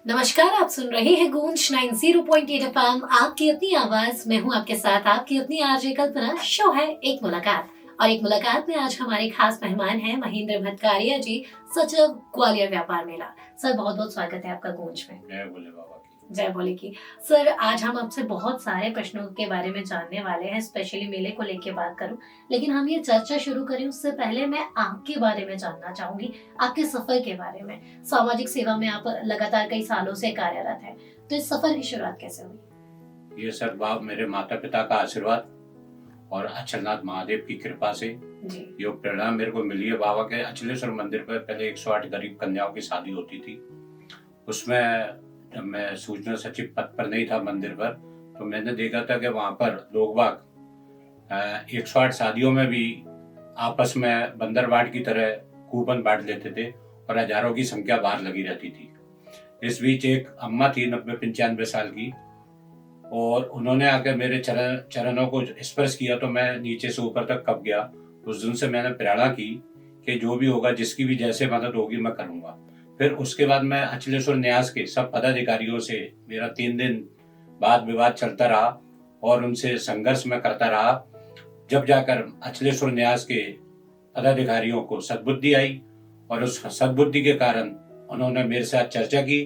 नमस्कार, आप सुन रहे हैं गूंज 90.8 एफएम, आपकी अपनी आवाज। मैं हूं आपके साथ आपकी अपनी आरजे कल्पना। शो है एक मुलाकात, और एक मुलाकात में आज हमारे खास मेहमान हैं महेंद्र भट्टाचार्य जी, सचिव ग्वालियर व्यापार मेला। सर, बहुत बहुत स्वागत है आपका गूंज में। जय भोले बाबा की। जय बोले की। सर, आज हम आपसे बहुत सारे प्रश्नों के बारे में जानने वाले हैं, स्पेशली मेले को लेके बात करूं, लेकिन हम ये चर्चा शुरू करें उससे पहले मैं आपके बारे में जानना चाहूंगी, आपके सफर के बारे में। सामाजिक सेवा में आप लगातार कई सालों से कार्यरत हैं, तो इस सफर की शुरुआत कैसे हुई? ये सब बाप मेरे माता पिता का आशीर्वाद और अचलनाथ महादेव की कृपा से जी। ये प्रेरणा मेरे को मिली है। बाबा के अचलेश्वर मंदिर पर पहले 108 गरीब कन्याओं की शादी होती थी। उसमें जब मैं सूचना सचिव पद पर नहीं था मंदिर पर, तो मैंने देखा था कि वहाँ पर लोग बाग 108 शादियों में भी आपस में बंदर बांट की तरह कूपन बांट लेते थे और हजारों की संख्या बाहर लगी रहती थी। इस बीच एक अम्मा थी 90-95 साल की, और उन्होंने आकर मेरे चरणों को स्पर्श किया तो मैं नीचे से ऊपर तक कब गया। उस दिन से मैंने प्रेरणा की कि जो भी होगा, जिसकी भी जैसे मदद होगी मैं करूंगा। फिर उसके बाद मैं अचलेश्वर न्यास के सब पदाधिकारियों से मेरा 3 दिन वाद विवाद चलता रहा और उनसे संघर्ष में करता रहा। जब जाकर अचलेश्वर न्यास के पदाधिकारियों को सद्बुद्धि आई और उस सद्बुद्धि के कारण उन्होंने मेरे साथ चर्चा की।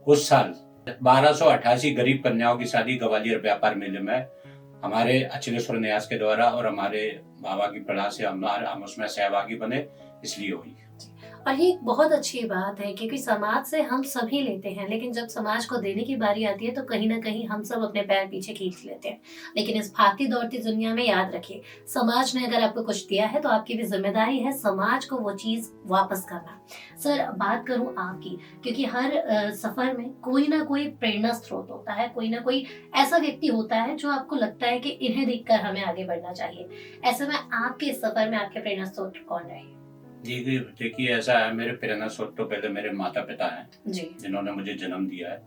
उस साल 1288 गरीब कन्याओं की शादी ग्वालियर व्यापार मेले में हमारे अचलेश्वर न्यास के द्वारा और हमारे बाबा की प्रेरणा से हम उसमें सहभागी बने, इसलिए हुई। और ये एक बहुत अच्छी बात है, क्योंकि समाज से हम सभी लेते हैं, लेकिन जब समाज को देने की बारी आती है तो कहीं ना कहीं हम सब अपने पैर पीछे खींच लेते हैं। लेकिन इस भागती दौड़ती दुनिया में याद रखिए, समाज ने अगर आपको कुछ दिया है तो आपकी भी जिम्मेदारी है समाज को वो चीज वापस करना। सर, बात करूं आपकी, क्योंकि हर सफर में कोई ना कोई प्रेरणा स्रोत होता है, कोई ना कोई ऐसा व्यक्ति होता है जो आपको लगता है कि इन्हें देखकर हमें आगे बढ़ना चाहिए। ऐसे में आपके इस सफर में आपके प्रेरणा स्रोत कौन रहे? जी देखिए, ऐसा है, मेरे प्रेरणा स्रोत तो पहले मेरे माता पिता हैं जी। जिन्होंने मुझे जन्म दिया है।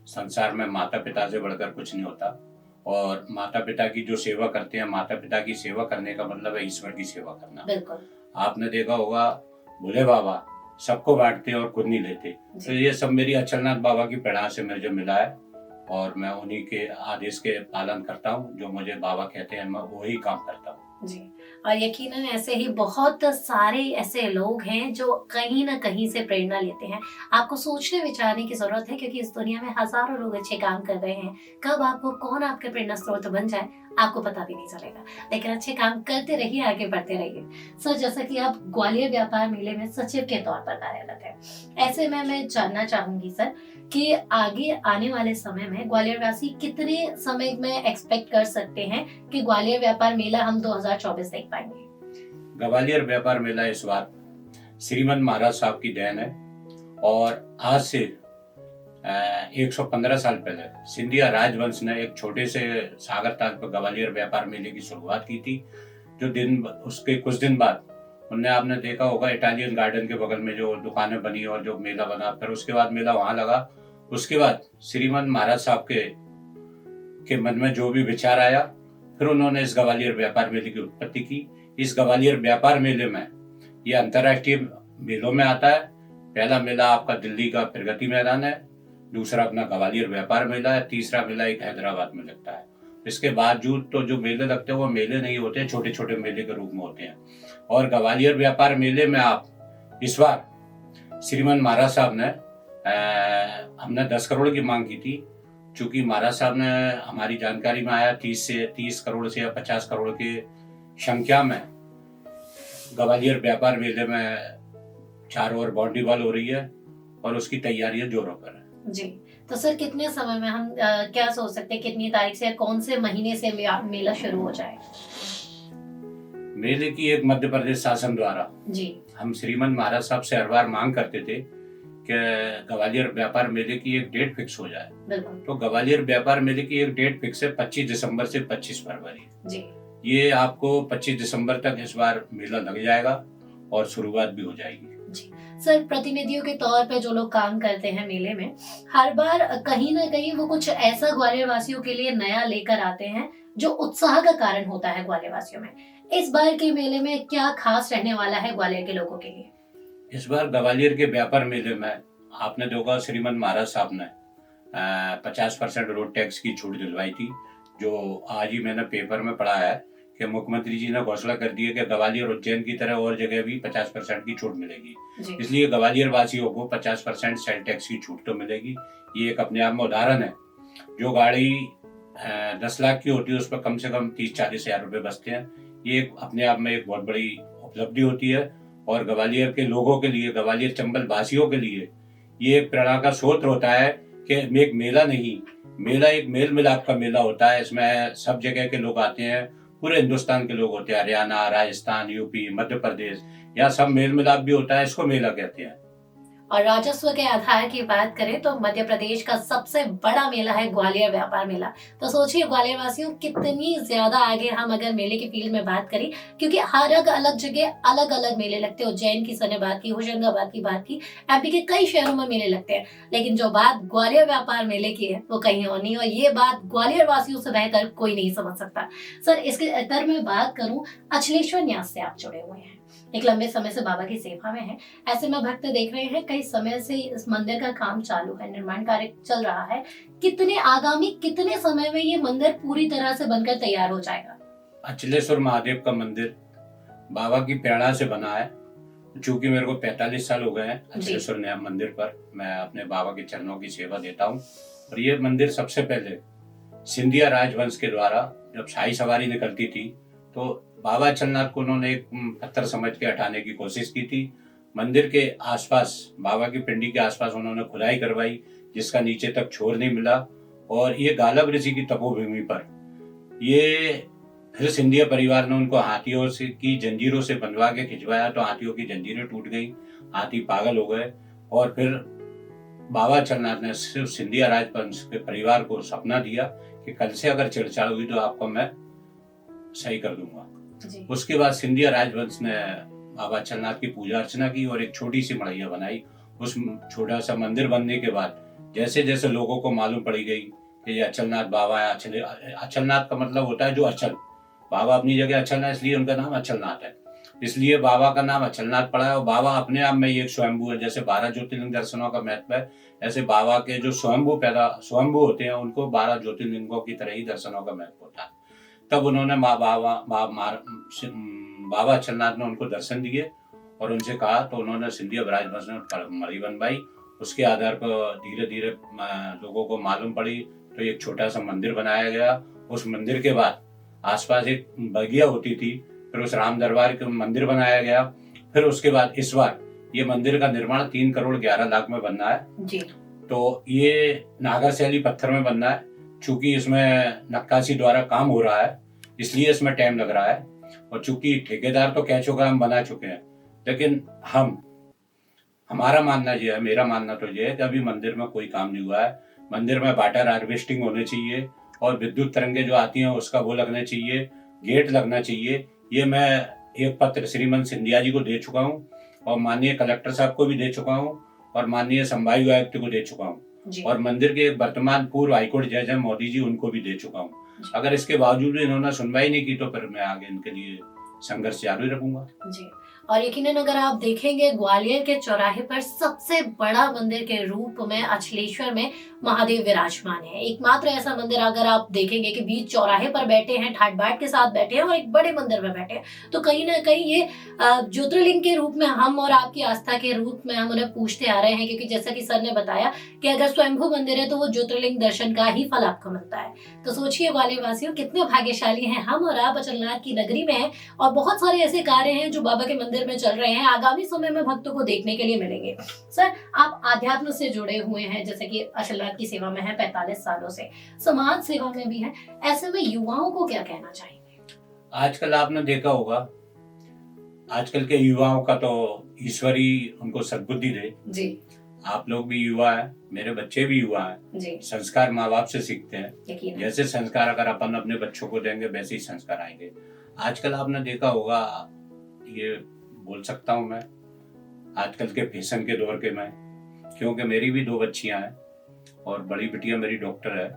संसार में माता पिता से बढ़कर कुछ नहीं होता, और माता पिता की जो सेवा करते हैं, माता पिता की सेवा करने का मतलब है ईश्वर की सेवा करना। बिल्कुल। आपने देखा होगा, भोले बाबा सबको बांटते और खुद नहीं लेते। तो ये सब मेरी अचलनाथ बाबा की प्रेरणा से मुझे मिला है, और मैं उन्हीं के आदेश के पालन करता हूँ। जो मुझे बाबा कहते हैं मैं वही काम करता हूँ। जी। और यकीनन ऐसे ही बहुत सारे ऐसे लोग हैं जो कहीं ना कहीं से प्रेरणा लेते हैं। आपको सोचने विचारने की जरूरत है, क्योंकि इस दुनिया में हजारों लोग अच्छे काम कर रहे हैं। कब आपको कौन आपके प्रेरणा स्रोत बन जाए आपको पता भी नहीं चलेगा, लेकिन अच्छे काम करते रहिए, आगे बढ़ते रहिए। सर, जैसा कि आप ग्वालियर व्यापार मेले में सचिव के तौर पर कार्यरत है, ऐसे में मैं जानना चाहूंगी सर कि आगे आने वाले समय में ग्वालियर वासी कितने समय में एक्सपेक्ट कर सकते हैं कि ग्वालियर व्यापार मेला हम 2024 देख पाएंगे? ग्वालियर व्यापार मेला इस बार श्रीमन महाराज साहब की देन है, और आज से 115 साल पहले सिंधिया राजवंश ने एक छोटे से सागर ताल पर ग्वालियर व्यापार मेले की शुरुआत की थी। उसके कुछ दिन बाद उनने, आपने देखा होगा, इटालियन गार्डन के बगल में जो दुकानें बनी और जो मेला बना, फिर उसके बाद मेला वहां लगा। उसके बाद श्रीमन महाराज साहब के मन में जो भी विचार आया, फिर उन्होंने इस ग्वालियर व्यापार मेले की उत्पत्ति की। इस ग्वालियर व्यापार मेले में ये अंतर्राष्ट्रीय मेलों में आता है। पहला मेला आपका दिल्ली का प्रगति मैदान है, दूसरा अपना ग्वालियर व्यापार मेला है, तीसरा मेला एक हैदराबाद में लगता है। इसके बावजूद तो जो मेले लगते हैं वो मेले नहीं होते, छोटे छोटे मेले के रूप में होते हैं। और ग्वालियर व्यापार मेले में आप इस बार श्रीमन महाराज साहब ने हमने 10 करोड़ की मांग की थी। चूंकि महाराज साहब ने, हमारी जानकारी में आया, 30 करोड़ से या 50 करोड़ की संख्या में ग्वालियर व्यापार मेले में चारों ओर बाउंड्री वॉल हो रही है और उसकी तैयारियां जोरों पर है। जी। तो सर, कितने समय में हम क्या सोच सकते हैं, कितनी तारीख से या कौन से महीने से मेला शुरू हो जाए? मेले की एक मध्य प्रदेश शासन द्वारा जी। हम श्रीमन महाराज साहब से हर बार मांग करते थे कि ग्वालियर व्यापार मेले की एक डेट फिक्स हो जाए। बिल्कुल। तो ग्वालियर व्यापार मेले की एक डेट फिक्स है 25 दिसंबर से 25 फरवरी। जी। ये आपको 25 दिसंबर तक इस बार मेला लग जाएगा और शुरुआत भी हो जाएगी। जी। सर, प्रतिनिधियों के तौर पे जो लोग काम करते हैं मेले में, हर बार कहीं ना कहीं वो कुछ ऐसा ग्वालियर वासियों के लिए नया लेकर आते हैं जो उत्साह का कारण होता है ग्वालियर वासियों में। इस बार के मेले में क्या खास रहने वाला है ग्वालियर के लोगों के लिए? इस बार ग्वालियर के व्यापार मेले में आपने देखा, श्रीमन महाराज साहब ने 50% रोड टैक्स की छूट दिलवाई थी, जो आज ही मैंने पेपर में पढ़ा है कि मुख्यमंत्री जी ने घोषणा कर दी है कि ग्वालियर उज्जैन की तरह और जगह भी 50% की छूट मिलेगी। इसलिए ग्वालियर वासियों को 50% सेल टैक्स की छूट तो मिलेगी। ये एक अपने आप में उदाहरण है। जो गाड़ी 10 लाख की होती है उस पर कम से कम 30-40 हजार रुपये बचते हैं। ये अपने आप में एक बहुत बड़ी उपलब्धि होती है और ग्वालियर के लोगों के लिए, ग्वालियर चंबल वासियों के लिए ये एक प्रेरणा का स्रोत होता है कि एक मेला नहीं, मेला एक मेल मिलाप का मेला होता है। इसमें सब जगह के लोग आते हैं, पूरे हिंदुस्तान के लोग होते हैं, हरियाणा, राजस्थान, यूपी, मध्य प्रदेश, यहाँ सब मेल मिलाप भी होता है। इसको मेला कहते हैं। और राजस्व के आधार की बात करें तो मध्य प्रदेश का सबसे बड़ा मेला है ग्वालियर व्यापार मेला। तो सोचिए ग्वालियर वासियों कितनी ज्यादा आगे हम अगर मेले की फील्ड में बात करें, क्योंकि हर अलग जगह अलग अलग मेले लगते हैं। उज्जैन की सने बात की, होशंगाबाद की बात की, एमपी के कई शहरों में मेले लगते हैं, लेकिन जो बात ग्वालियर व्यापार मेले की है वो कहीं और नहीं। और ये बात ग्वालियर वासियों से बेहतर कोई नहीं समझ सकता। सर, इसके अंतर में बात करूं, अचलेश्वर न्यास से आप जुड़े हुए हैं, एक लंबे समय से बाबा की सेवा में है। ऐसे में भक्त देख रहे हैं कई समय से इस मंदिर का काम चालू है, निर्माण कार्य चल रहा है। कितने समय में ये मंदिर पूरी तरह से बनकर तैयार हो जाएगा? अचलेश्वर महादेव का मंदिर बाबा की प्रेरणा से बना है। चूंकि मेरे को 45 साल हो गए हैं अचलेश्वर मंदिर पर, मैं अपने बाबा के चरणों की सेवा देता हूँ। और ये मंदिर सबसे पहले सिंधिया राजवंश के द्वारा जब शाही सवारी निकलती थी तो बाबा अचलनाथ को उन्होंने एक पत्थर समझ के हटाने की कोशिश की थी। मंदिर के आसपास, बाबा की पिंडी के आसपास उन्होंने खुदाई करवाई, जिसका नीचे तक छोर नहीं मिला। और ये गालब ऋषि की तपोभूमि पर ये फिर सिंधिया परिवार ने उनको हाथियों से की जंजीरों से बंधवा के खिंचवाया, तो हाथियों की जंजीरें टूट गई, हाथी पागल हो गए। और फिर बाबा अचलनाथ ने सिर्फ सिंधिया राजवंश के परिवार को सपना दिया कि कल से अगर छेड़छाड़ हुई तो आपको मैं सही कर दूंगा। उसके बाद सिंधिया राजवंश ने बाबा अचलनाथ की पूजा अर्चना की और एक छोटी सी मड़ैया बनाई। उस छोटा सा मंदिर बनने के बाद जैसे जैसे लोगों को मालूम पड़ी गई कि ये अचलनाथ बाबा है, अचलनाथ का मतलब होता है जो अचल, बाबा अपनी जगह अचल है, इसलिए उनका नाम अचलनाथ है। इसलिए बाबा का नाम अचलनाथ पड़ा है। और बाबा अपने आप में एक स्वयंभू है। जैसे 12 ज्योतिर्लिंग दर्शनों का महत्व है, ऐसे बाबा के जो स्वयंभू होते हैं उनको 12 ज्योतिर्लिंगों की तरह ही दर्शनों का महत्व होता है। तब उन्होंने बाबा अचलनाथ ने उनको दर्शन दिए और उनसे कहा, तो उन्होंने सिंधिया राजवंश ने मड़ी बनवाई। उसके आधार पर धीरे धीरे लोगों को मालूम पड़ी तो एक छोटा सा मंदिर बनाया गया। उस मंदिर के बाद आसपास एक बगिया होती थी, फिर उस राम दरबार के मंदिर बनाया गया। फिर उसके बाद इस बार ये मंदिर का निर्माण 3 करोड़ 11 लाख में बनना है जी। तो ये नागा शैली पत्थर में बनना है। चूंकि इसमें नक्काशी द्वारा काम हो रहा है इसलिए इसमें टाइम लग रहा है। और चूंकि ठेकेदार तो कह चुका है, हम बना चुके हैं, लेकिन हमारा मानना ये है, मेरा मानना तो ये है कि अभी मंदिर में कोई काम नहीं हुआ है। मंदिर में वाटर हार्वेस्टिंग होनी चाहिए और विद्युत तरंगे जो आती हैं उसका वो लगना चाहिए, गेट लगना चाहिए। ये मैं एक पत्र श्रीमंत सिंधिया जी को दे चुका हूँ और माननीय कलेक्टर साहब को भी दे चुका हूँ और माननीय संभागीय आयुक्त को दे चुका हूँ और मंदिर के वर्तमान पूर्व हाईकोर्ट जज हैं मोदी जी, उनको भी दे चुका हूँ। अगर इसके बावजूद भी इन्होंने सुनवाई नहीं की तो फिर मैं आगे इनके लिए संघर्ष जारी रखूंगा जी। और यकीनन अगर आप देखेंगे ग्वालियर के चौराहे पर सबसे बड़ा मंदिर के रूप में अचलेश्वर में महादेव विराजमान है। एकमात्र ऐसा मंदिर अगर आप देखेंगे कि बीच चौराहे पर बैठे हैं, ठाट बाट के साथ बैठे हैं और एक बड़े मंदिर में बैठे हैं, तो कहीं ना कहीं ये ज्योतिर्लिंग के रूप में हम और आपकी आस्था के रूप में हम उन्हें पूछते आ रहे हैं। क्योंकि जैसा कि सर ने बताया कि अगर स्वयंभू मंदिर है तो वो ज्योतिर्लिंग दर्शन का ही फल आपको मिलता है। तो सोचिए ग्वालियर वासियों कितने भाग्यशाली हैं हम और आप अचलनाथ की नगरी में हैं और बहुत सारे ऐसे कार्य हैं जो बाबा के मंदिर में चल रहे हैं, आगामी समय में भक्तों को देखने के लिए मिलेंगे। सर, आप आध्यात्म से जुड़े हुए हैं, जैसे कि अचलनाथ की सेवा में है 45 सालों से, समाज सेवा में भी है, ऐसे में युवाओं को क्या कहना चाहेंगे? आजकल आपने देखा होगा, आजकल के युवाओं का तो ईश्वर ही उनको सद्बुद्धि दे जी। आप लोग भी युवा हैं, मेरे बच्चे भी युवा हैं जी। संस्कार माँ बाप से सीखते हैं। जैसे संस्कार अगर अपन अपने बच्चों को देंगे वैसे ही संस्कार आएंगे। आजकल आपने देखा होगा, ये बोल सकता हूँ मैं, आजकल के फैशन के दौर के मैं, क्योंकि मेरी भी 2 बच्चियां हैं और बड़ी बिटिया मेरी डॉक्टर है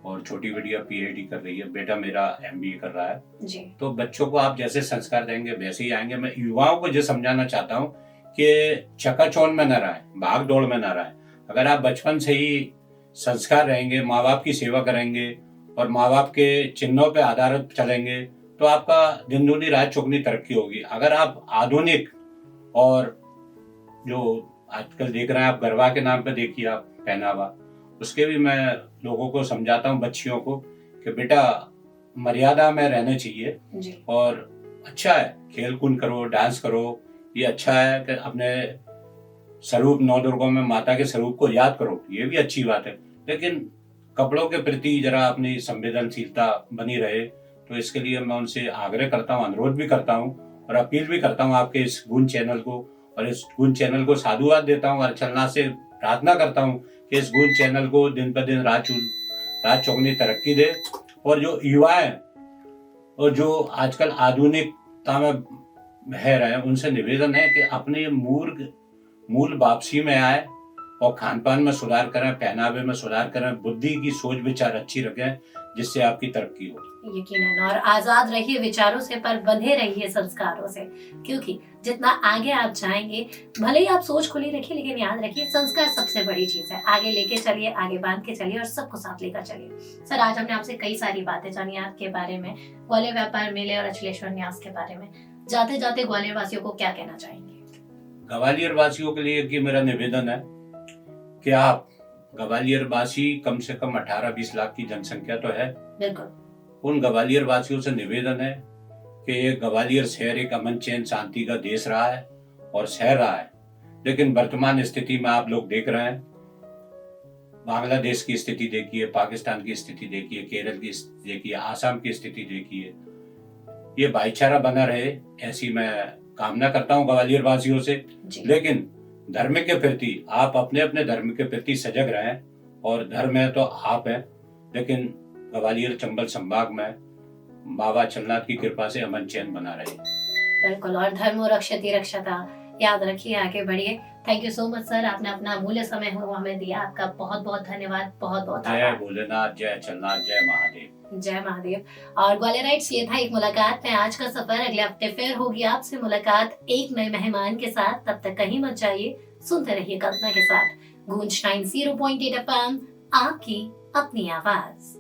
और छोटी बिटिया पीएचडी कर रही है, बेटा मेरा एमबीए कर रहा है जी। तो बच्चों को आप जैसे संस्कार देंगे वैसे ही आएंगे। मैं युवाओं को ये समझाना चाहता हूँ कि चकाचौंध में न रहे, भाग दौड़ में न रहे। अगर आप बचपन से ही संस्कार रहेंगे, माँ बाप की सेवा करेंगे और माँ बाप के चिन्हों पे आधारित चलेंगे, तो आपका दिन दूनी रात चौगुनी तरक्की होगी। अगर आप आधुनिक और जो आजकल देख रहे हैं, आप गरबा के नाम पे देखिए, आप पहनावा, उसके भी मैं लोगों को समझाता हूँ, बच्चियों को, कि बेटा मर्यादा में रहना चाहिए जी। और अच्छा है, खेल कूद करो, डांस करो, ये अच्छा है कि अपने स्वरूप नौ दुर्गों में माता के स्वरूप को याद करो, ये भी अच्छी बात है। लेकिन कपड़ों के प्रति जरा अपनी संवेदनशीलता बनी रहे, तो इसके लिए मैं उनसे आग्रह करता हूँ, अनुरोध भी करता हूँ और अपील भी करता हूँ आपके इस गुण चैनल को, और इस गुण चैनल को साधुवाद देता हूँ और चलना से प्रार्थना करता हूँ कि इस गुण चैनल को दिन पर दिन रात चौगुनी तरक्की दे। और जो युवा है और जो आजकल आधुनिकता में बह रहे हैं, उनसे निवेदन है कि अपने मूल वापसी में आए और खान पान में सुधार करें, पहनावे में सुधार करें, बुद्धि की सोच विचार अच्छी रखें, जिससे आपकी तरक्की हो। यकीनन, और आजाद रहिए विचारों से, पर बंधे रहिए संस्कारों से, क्योंकि जितना आगे आप जाएंगे, भले ही आप सोच खुली रखिए, लेकिन याद रखिए संस्कार सबसे बड़ी चीज है। आगे लेके चलिए, आगे बांध के चलिए और सबको साथ लेकर चलिए। सर, आज हमने आपसे कई सारी बातें जानी आपके बारे में, ग्वालियर व्यापार मेले और अचलेश्वर न्यास के बारे में। जाते जाते ग्वालियर वासियों को क्या कहना चाहेंगे? ग्वालियर वासियों के लिए कि मेरा निवेदन है कि आप ग्वालियर वासी, कम से कम 18-20 लाख की जनसंख्या तो है, बिल्कुल। उन ग्वालियर वासियों से निवेदन है कि ये ग्वालियर शहर एक अमन चैन शांति का देश रहा है और शहर रहा है, लेकिन वर्तमान स्थिति में आप लोग देख रहे हैं, बांग्लादेश की स्थिति देखिए, पाकिस्तान की स्थिति देखिए, केरल की स्थिति देखिए, आसाम की स्थिति देखिए। ये भाईचारा बना रहे, ऐसी मैं कामना करता हूँ ग्वालियर वासियों से। लेकिन धर्म के प्रति आप अपने अपने धर्म के प्रति सजग रहें, और धर्म है तो आप हैं, लेकिन ग्वालियर चंबल संभाग में बाबा चलनाथ की कृपा से अमन चैन बना रहे। बिल्कुल, और धर्म रक्षति रक्षता, याद रखिए, आगे बढ़िए। Thank you so much sir, आपने अपना अमूल्य समय हमें दिया। आपका बहुत बहुत धन्यवाद, बहुत बहुत जय भोलेनाथ, जय चलनाथ, जय महादेव। जय महादेव। और ग्वालियराइट्स, ये था एक मुलाकात में आज का सफर। अगले हफ्ते फिर होगी आपसे मुलाकात एक नए मेहमान के साथ। तब तक कहीं मत जाइए, सुनते रहिए कल्पना के साथ गूंज 90.8 FM, आपकी अपनी आवाज।